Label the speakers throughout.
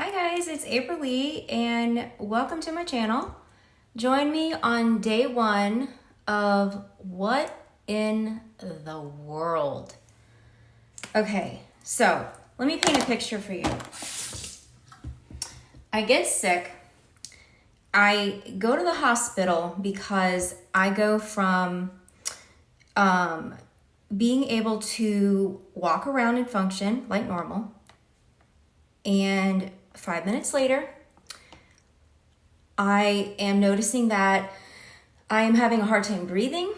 Speaker 1: Hi guys, it's April Lee and welcome to my channel. Join me on day one of What in the World? Okay, so let me paint a picture for you. I get sick. I go to the hospital because I go from being able to walk around and function like normal, and 5 minutes later, I am noticing that I am having a hard time breathing.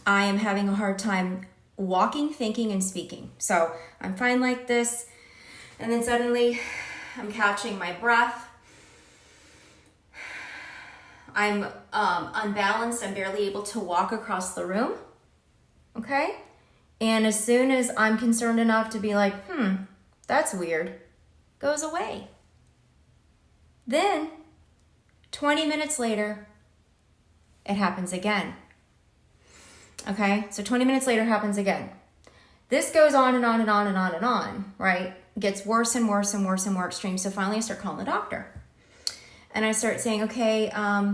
Speaker 1: I am having a hard time walking, thinking, and speaking. So I'm fine like this, and then suddenly I'm catching my breath. I'm unbalanced. I'm barely able to walk across the room. Okay? And as soon as I'm concerned enough to be like, that's weird, goes away. Then 20 minutes later, it happens again. Okay? So 20 minutes later happens again. This goes on and on and on and on and on, right? It gets worse and worse and worse and more extreme. So finally I start calling the doctor. And I start saying, okay,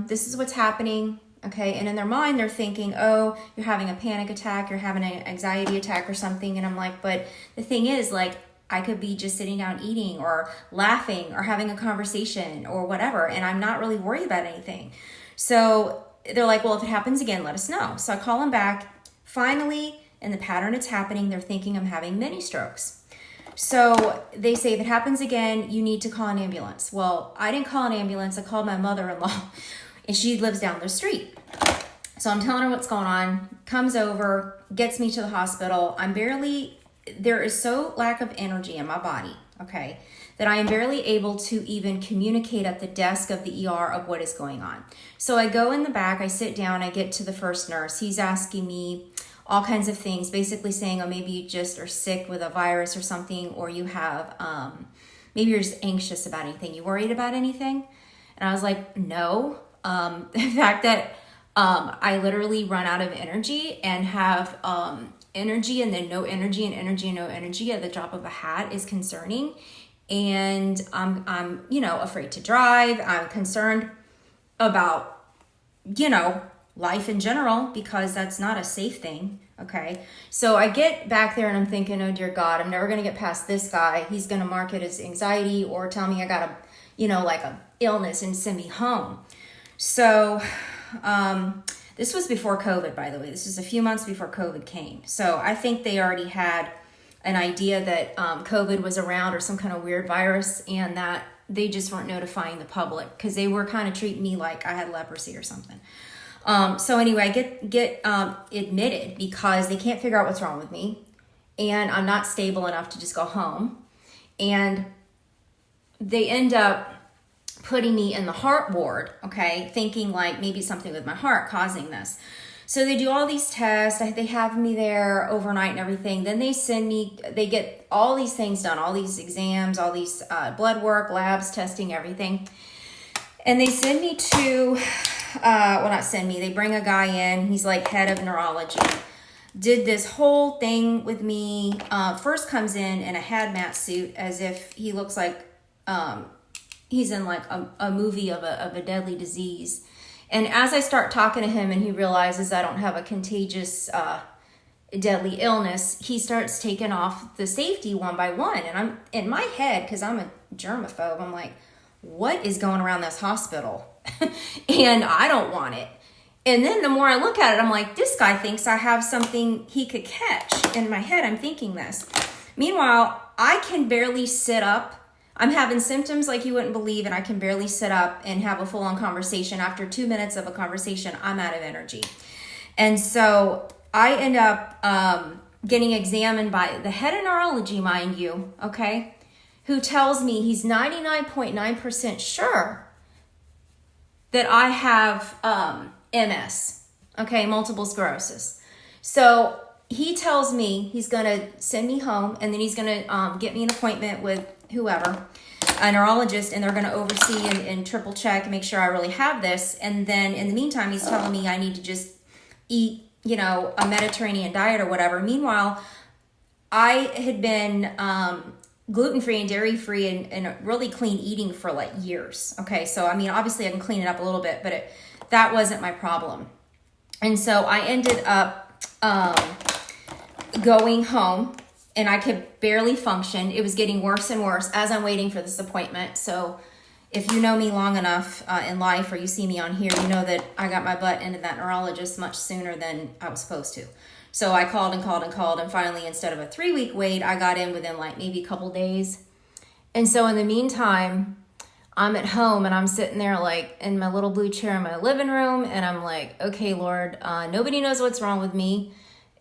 Speaker 1: this is what's happening. Okay, and in their mind, they're thinking, oh, you're having a panic attack, you're having an anxiety attack or something. And I'm like, but the thing is, like, I could be just sitting down eating or laughing or having a conversation or whatever, and I'm not really worried about anything. So they're like, well, if it happens again, let us know. So I call them back. Finally, in the pattern it's happening, they're thinking I'm having mini strokes. So they say, if it happens again, you need to call an ambulance. Well, I didn't call an ambulance. I called my mother-in-law, and she lives down the street. So I'm telling her what's going on, comes over, gets me to the hospital. There is so lack of energy in my body, okay, that I am barely able to even communicate at the desk of the ER of what is going on. So I go in the back, I sit down, I get to the first nurse. He's asking me all kinds of things, basically saying, oh, maybe you just are sick with a virus or something, or you have, maybe you're just anxious about anything. You worried about anything? And I was like, no. The fact that I literally run out of energy and have energy and then no energy and energy and no energy at the drop of a hat is concerning. And I'm afraid to drive. I'm concerned about, life in general, because that's not a safe thing. Okay. So I get back there and I'm thinking, oh dear God, I'm never going to get past this guy. He's going to mark it as anxiety or tell me I got a illness and send me home. So, this was before COVID, by the way. This is a few months before COVID came. So I think they already had an idea that COVID was around or some kind of weird virus, and that they just weren't notifying the public because they were kind of treating me like I had leprosy or something. So anyway, I get admitted because they can't figure out what's wrong with me, and I'm not stable enough to just go home. And they end up putting me in the heart ward, okay, thinking like maybe something with my heart causing this. So they do all these tests. They have me there overnight and everything. Then they get all these things done, all these exams, all these blood work, labs, testing, everything. And they send me to, they bring a guy in. He's like head of neurology. Did this whole thing with me. First comes in a hazmat suit as if he looks like, he's in like a movie of a deadly disease. And as I start talking to him and he realizes I don't have a contagious deadly illness, he starts taking off the safety one by one. And I'm in my head, because I'm a germaphobe, I'm like, what is going around this hospital? And I don't want it. And then the more I look at it, I'm like, this guy thinks I have something he could catch. In my head, I'm thinking this. Meanwhile, I can barely sit up. I'm having symptoms like you wouldn't believe, and I can barely sit up and have a full-on conversation. After 2 minutes of a conversation, I'm out of energy. And so I end up getting examined by the head of neurology, mind you, okay, who tells me he's 99.9% sure that I have MS, okay, multiple sclerosis. So he tells me he's going to send me home, and then he's going to get me an appointment with whoever, a neurologist, and they're going to oversee and triple check and make sure I really have this. And then in the meantime, he's telling me I need to just eat, a Mediterranean diet or whatever. Meanwhile, I had been gluten-free and dairy-free and really clean eating for like years. Okay, so I mean, obviously I can clean it up a little bit, but that wasn't my problem. And so I ended up going home, and I could barely function. It was getting worse and worse as I'm waiting for this appointment. So if you know me long enough in life, or you see me on here, you know that I got my butt into that neurologist much sooner than I was supposed to. So I called and called and called, and finally, instead of a 3-week wait, I got in within like maybe a couple days. And so in the meantime, I'm at home and I'm sitting there like in my little blue chair in my living room, and I'm like, okay, Lord, nobody knows what's wrong with me.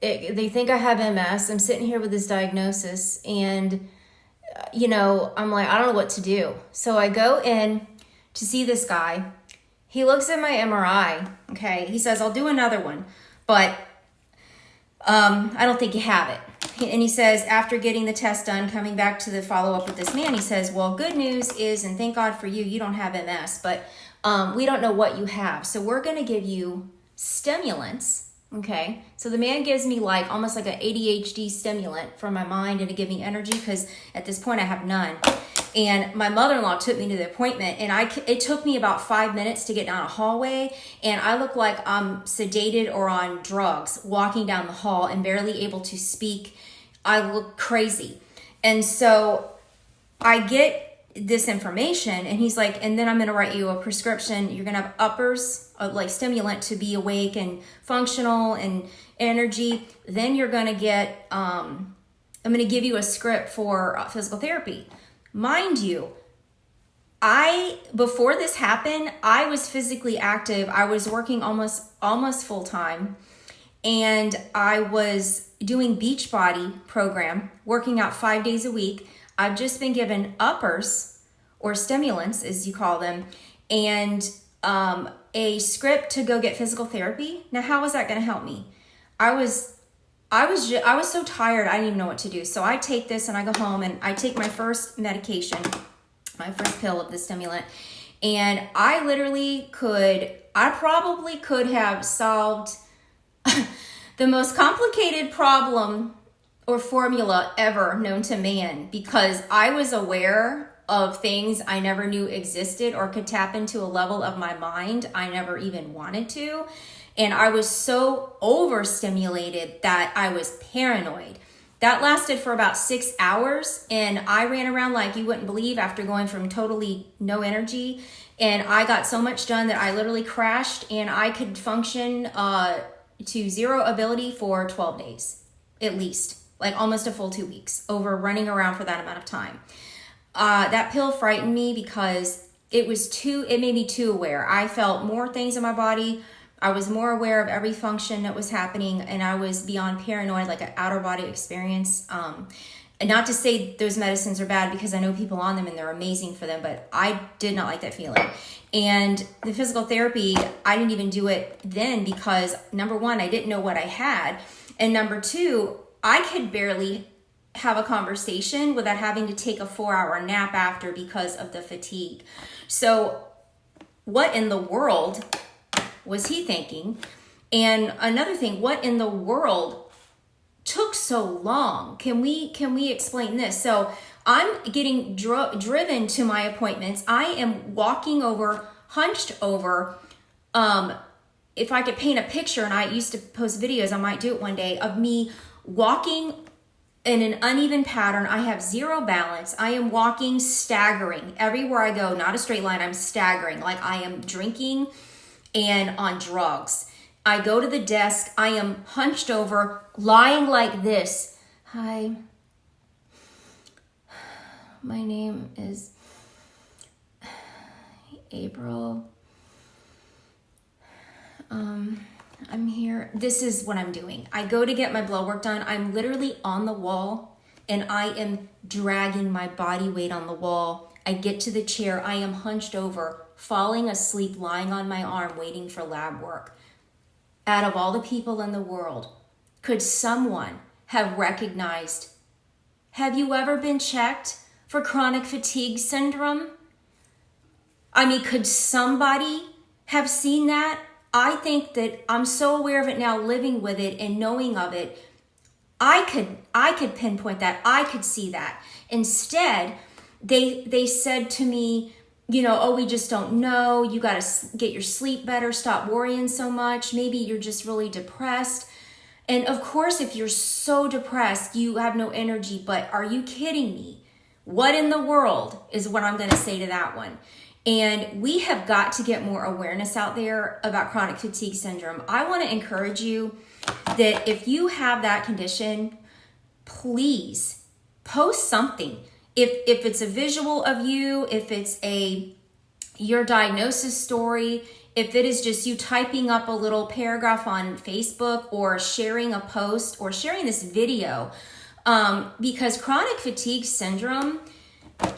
Speaker 1: They think I have MS. I'm sitting here with this diagnosis, and I'm like, I don't know what to do. So I go in to see this guy. He looks at my MRI. Okay, he says, I'll do another one, but I don't think you have it. And he says, after getting the test done, coming back to the follow-up with this man, he says, well, good news is, and thank God for you, you don't have MS, but we don't know what you have. So we're going to give you stimulants, okay? So the man gives me like almost like an ADHD stimulant for my mind and to give me energy, because at this point I have none. And my mother-in-law took me to the appointment, and it took me about 5 minutes to get down a hallway, and I look like I'm sedated or on drugs walking down the hall and barely able to speak. I look crazy. And so I get this information, and he's like, and then I'm going to write you a prescription. You're going to have uppers, like stimulant to be awake and functional and energy. Then you're going to get, I'm going to give you a script for physical therapy. Mind you, before this happened, I was physically active. I was working almost full time, and I was doing Beachbody program, working out 5 days a week. I've just been given uppers, or stimulants as you call them, and a script to go get physical therapy. Now, how is that going to help me? I was so tired, I didn't even know what to do. So I take this and I go home and I take my first medication, my first pill of the stimulant. And I probably could have solved the most complicated problem or formula ever known to man, because I was aware of things I never knew existed or could tap into a level of my mind I never even wanted to. And I was so overstimulated that I was paranoid. That lasted for about 6 hours, and I ran around like you wouldn't believe after going from totally no energy. And I got so much done that I literally crashed, and I could function to zero ability for 12 days, at least, like almost a full 2 weeks over running around for that amount of time. That pill frightened me because it made me too aware. I felt more things in my body. I was more aware of every function that was happening, and I was beyond paranoid, like an outer body experience. And not to say those medicines are bad, because I know people on them and they're amazing for them, but I did not like that feeling. And the physical therapy, I didn't even do it then because, number one, I didn't know what I had. And number two, I could barely have a conversation without having to take a 4-hour nap after because of the fatigue. So what in the world was he thinking? And another thing, what in the world took so long? Can we explain this? So I'm getting driven to my appointments. I am walking over, hunched over. If I could paint a picture, and I used to post videos, I might do it one day, of me walking in an uneven pattern. I have zero balance. I am walking, staggering everywhere I go, not a straight line. I'm staggering like I am drinking and on drugs. I go to the desk. I am hunched over, lying like this. Hi, my name is April. I'm here. This is what I'm doing. I go to get my blood work done. I'm literally on the wall, and I am dragging my body weight on the wall. I get to the chair. I am hunched over, falling asleep, lying on my arm, waiting for lab work. Out of all the people in the world, could someone have recognized, have you ever been checked for chronic fatigue syndrome? I mean, could somebody have seen that? I think that I'm so aware of it now, living with it and knowing of it. I could pinpoint that. I could see that. Instead, they said to me, oh, we just don't know. You got to get your sleep better. Stop worrying so much. Maybe you're just really depressed. And of course, if you're so depressed, you have no energy. But are you kidding me? What in the world is what I'm going to say to that one. And we have got to get more awareness out there about chronic fatigue syndrome. I want to encourage you that if you have that condition, please post something. If it's a visual of you, if it's your diagnosis story, if it is just you typing up a little paragraph on Facebook or sharing a post or sharing this video, because chronic fatigue syndrome,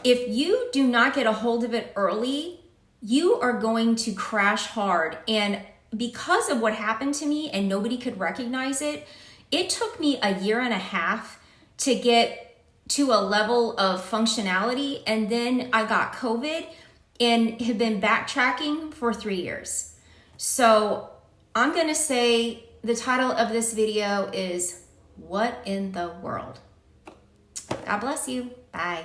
Speaker 1: if you do not get a hold of it early, you are going to crash hard. And because of what happened to me and nobody could recognize it, it took me 1.5 years to get to a level of functionality. And then I got COVID and have been backtracking for 3 years. So I'm going to say the title of this video is What in the World? God bless you. Bye.